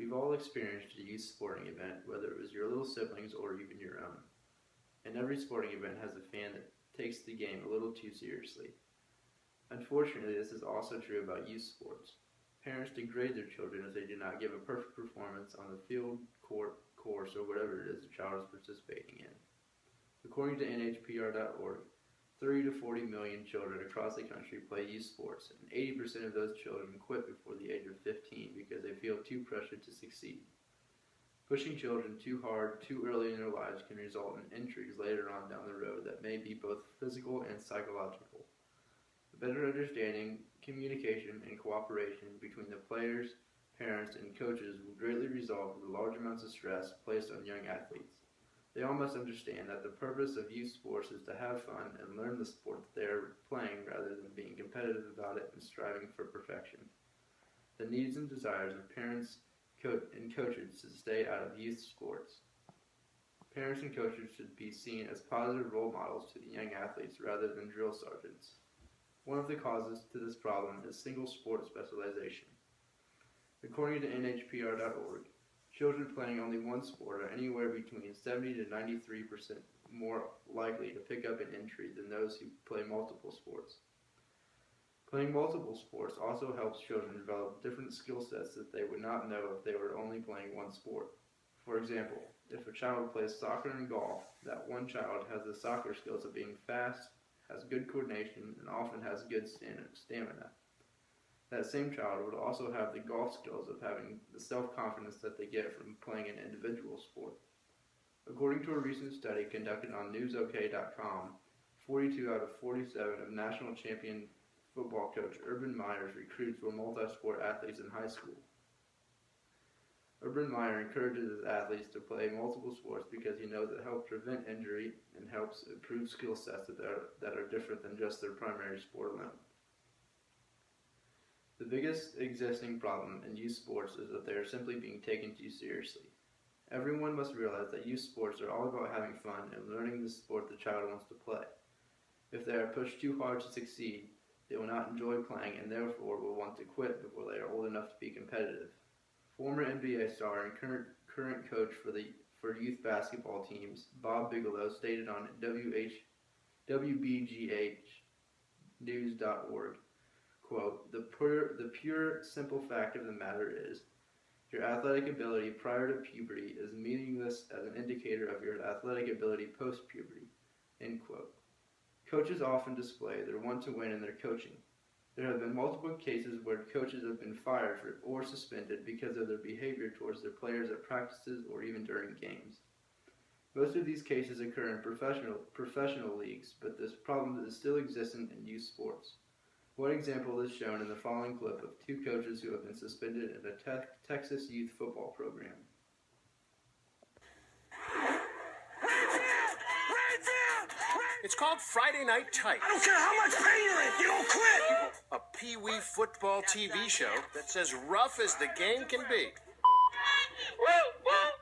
We've all experienced a youth sporting event, whether it was your little siblings or even your own. And every sporting event has a fan that takes the game a little too seriously. Unfortunately, this is also true about youth sports. Parents degrade their children if they do not give a perfect performance on the field, court, course, or whatever it is the child is participating in. According to NHPR.org, 30 to 40 million children across the country play youth sports, and 80% of those children quit before the age of 15 because they feel too pressured to succeed. Pushing children too hard too early in their lives can result in injuries later on down the road that may be both physical and psychological. A better understanding, communication, and cooperation between the players, parents, and coaches will greatly resolve the large amounts of stress placed on young athletes. They all must understand that the purpose of youth sports is to have fun and learn the sport that they are playing rather than being competitive about it and striving for perfection. The needs and desires of parents and coaches to stay out of youth sports. Parents and coaches should be seen as positive role models to the young athletes rather than drill sergeants. One of the causes to this problem is single sport specialization. According to NHPR.org, children playing only one sport are anywhere between 70 to 93% more likely to pick up an injury than those who play multiple sports. Playing multiple sports also helps children develop different skill sets that they would not know if they were only playing one sport. For example, if a child plays soccer and golf, that one child has the soccer skills of being fast, has good coordination, and often has good stamina. That same child would also have the golf skills of having the self-confidence that they get from playing an individual sport. According to a recent study conducted on newsok.com, 42 out of 47 of national champion football coach Urban Meyer's recruits were multi-sport athletes in high school. Urban Meyer encourages his athletes to play multiple sports because he knows it helps prevent injury and helps improve skill sets that are different than just their primary sport alone. The biggest existing problem in youth sports is that they are simply being taken too seriously. Everyone must realize that youth sports are all about having fun and learning the sport the child wants to play. If they are pushed too hard to succeed, they will not enjoy playing and therefore will want to quit before they are old enough to be competitive. Former NBA star and current coach for youth basketball teams, Bob Bigelow, stated on WBGHnews.org, quote, the pure, simple fact of the matter is, your athletic ability prior to puberty is meaningless as an indicator of your athletic ability post-puberty, end quote. Coaches often display their want to win in their coaching. There have been multiple cases where coaches have been fired or suspended because of their behavior towards their players at practices or even during games. Most of these cases occur in professional leagues, but this problem is still existent in youth sports. One example is shown in the following clip of two coaches who have been suspended in a Texas youth football program. It's called Friday Night Tight. I don't care how much pain you're in, you don't quit! A pee-wee football TV show that's as rough as the game can be.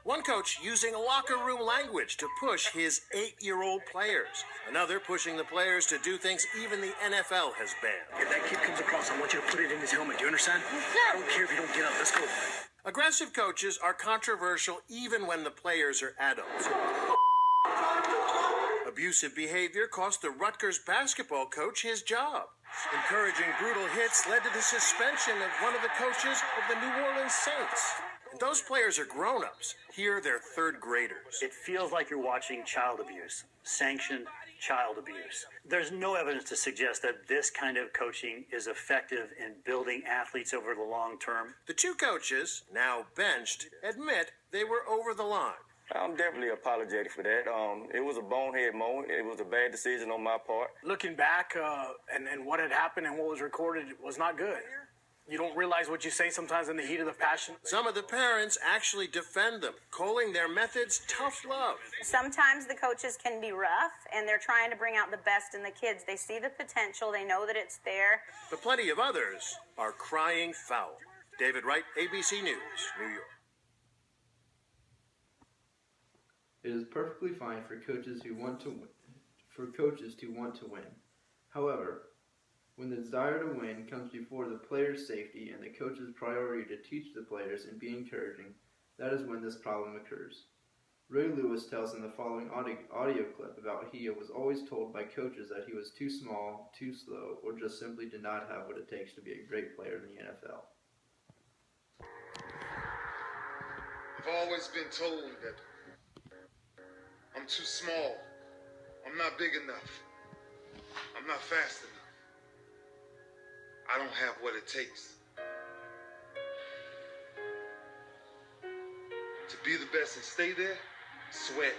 One coach using locker room language to push his 8-year-old players. Another pushing the players to do things even the NFL has banned. If that kid comes across, I want you to put it in his helmet. Do you understand? I don't care if you don't get up. Let's go. Aggressive coaches are controversial even when the players are adults. Abusive behavior cost the Rutgers basketball coach his job. Encouraging brutal hits led to the suspension of one of the coaches of the New Orleans Saints. And those players are grown-ups. Here, they're third graders. It feels like you're watching child abuse, sanctioned child abuse. There's no evidence to suggest that this kind of coaching is effective in building athletes over the long term. The two coaches, now benched, admit they were over the line. I'm definitely apologetic for that. It was a bonehead moment. It was a bad decision on my part. Looking back and what had happened and what was recorded was not good. You don't realize what you say sometimes in the heat of the passion. Some of the parents actually defend them, calling their methods tough love. Sometimes the coaches can be rough, and they're trying to bring out the best in the kids. They see the potential. They know that it's there. But plenty of others are crying foul. David Wright, ABC News, New York. It is perfectly fine for coaches to want to win. However, When the desire to win comes before the player's safety and the coach's priority to teach the players and be encouraging, that is when this problem occurs. Ray Lewis tells in the following audio clip about he was always told by coaches that he was too small, too slow, or just simply did not have what it takes to be a great player in the NFL. I've always been told that I'm too small, I'm not big enough, I'm not fast enough. I don't have what it takes. To be the best and stay there, sweat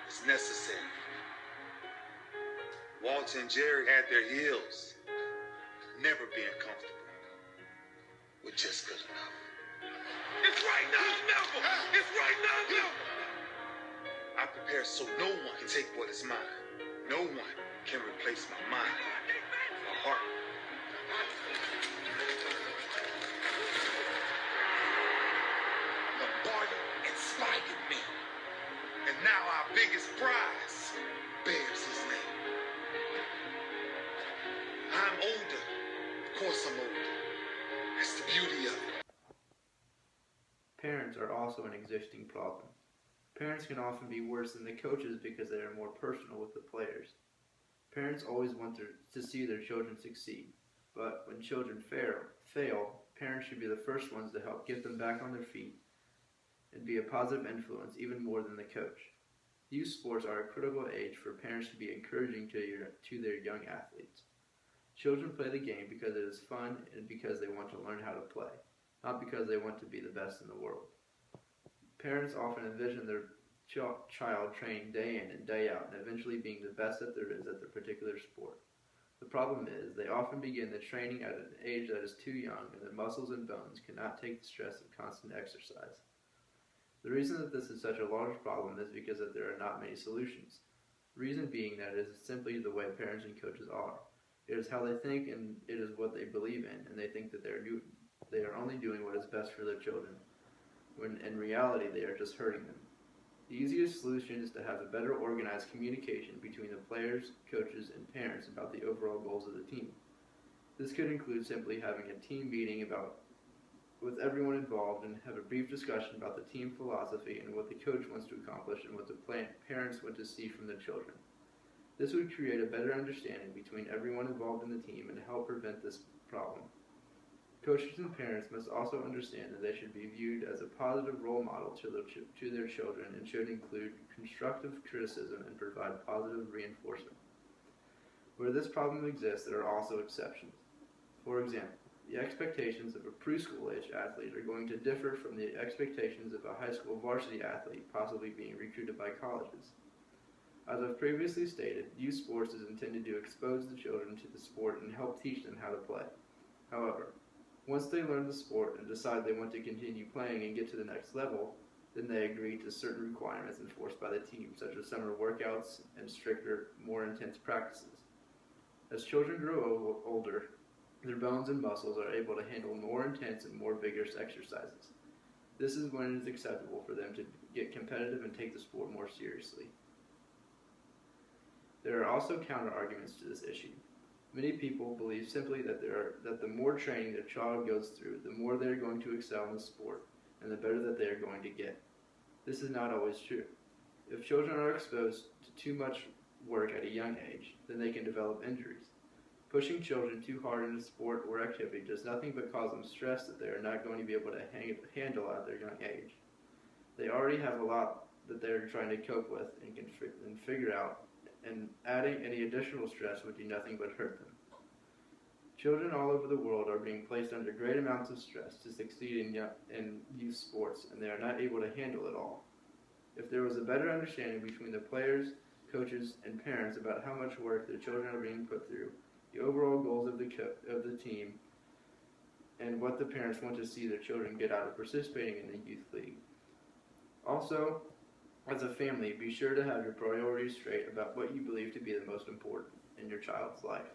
is necessary. Walter and Jerry had their heels, never being comfortable with just good enough. It's right now, never! It's right now, never! I prepare so no one can take what is mine. No one can replace my mind, my heart. Lombardi inspired me. And now our biggest prize bears his name. I'm older. Of course I'm older. That's the beauty of it. Parents are also an existing problem. Parents can often be worse than the coaches because they are more personal with the players. Parents always want to see their children succeed, but when children fail, parents should be the first ones to help get them back on their feet and be a positive influence even more than the coach. Youth sports are a critical age for parents to be encouraging to their young athletes. Children play the game because it is fun and because they want to learn how to play, not because they want to be the best in the world. Parents often envision their child training day in and day out and eventually being the best that there is at their particular sport. The problem is they often begin the training at an age that is too young and their muscles and bones cannot take the stress of constant exercise. The reason that this is such a large problem is because that there are not many solutions. The reason being that it is simply the way parents and coaches are. It is how they think and it is what they believe in, and they think that they are only doing what is best for their children, when in reality they are just hurting them. The easiest solution is to have a better organized communication between the players, coaches, and parents about the overall goals of the team. This could include simply having a team meeting with everyone involved and have a brief discussion about the team philosophy and what the coach wants to accomplish and what the parents want to see from their children. This would create a better understanding between everyone involved in the team and help prevent this problem. Coaches and parents must also understand that they should be viewed as a positive role model to their children and should include constructive criticism and provide positive reinforcement. Where this problem exists, there are also exceptions. For example, the expectations of a preschool-age athlete are going to differ from the expectations of a high school varsity athlete possibly being recruited by colleges. As I've previously stated, youth sports is intended to expose the children to the sport and help teach them how to play. However, once they learn the sport and decide they want to continue playing and get to the next level, then they agree to certain requirements enforced by the team, such as summer workouts and stricter, more intense practices. As children grow older, their bones and muscles are able to handle more intense and more vigorous exercises. This is when it is acceptable for them to get competitive and take the sport more seriously. There are also counter-arguments to this issue. Many people believe simply that the more training their child goes through, the more they are going to excel in the sport, and the better that they are going to get. This is not always true. If children are exposed to too much work at a young age, then they can develop injuries. Pushing children too hard in a sport or activity does nothing but cause them stress that they are not going to be able to handle at their young age. They already have a lot that they are trying to cope with and figure out, and adding any additional stress would do nothing but hurt them. Children all over the world are being placed under great amounts of stress to succeed in youth sports, and they are not able to handle it all. If there was a better understanding between the players, coaches, and parents about how much work their children are being put through, the overall goals of the team, and what the parents want to see their children get out of participating in the youth league. Also, as a family, be sure to have your priorities straight about what you believe to be the most important in your child's life.